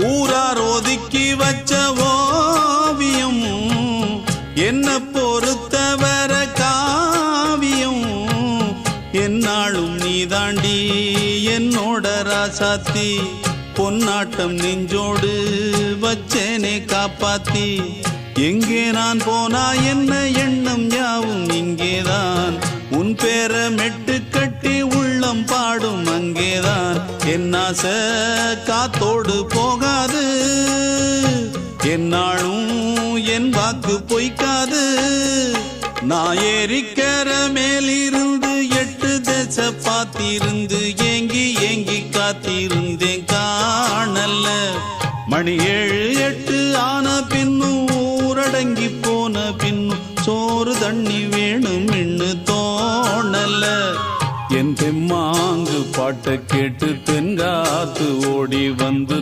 ஊரார் ஒதுக்கி வச்ச ஓவியம் என்ன பொறுத்தவர காவியம் என்னாலும் நீதாண்டி என்னோட ராசாத்தி பொன்னாட்டம் நெஞ்சோடு வச்சேனே காப்பாத்தி எங்கே நான் போனா என்ன எண்ணம் யாவும் இங்கேதான் உன் பேர மெட்டு கட்டி உள்ளம் பாடும் அங்கேதான் என் ஆசை காத்தோடு போகாது என்னாலும் என் வாக்கு பொய்க்காது நான் ஏறிக்கிற மேலிருந்து 8 தேச பார்த்திருந்து ஏங்கி ஏங்கி காத்திருந்தேன் காணல மணி 7 8 ஆன பின்னும் ஊரடங்கி போன பின்னும் சோறு தண்ணி வேணும் இன்னு தோணல என் தெம்மாங்கு பாட்டை கேட்டு தென்காத்து ஓடி வந்து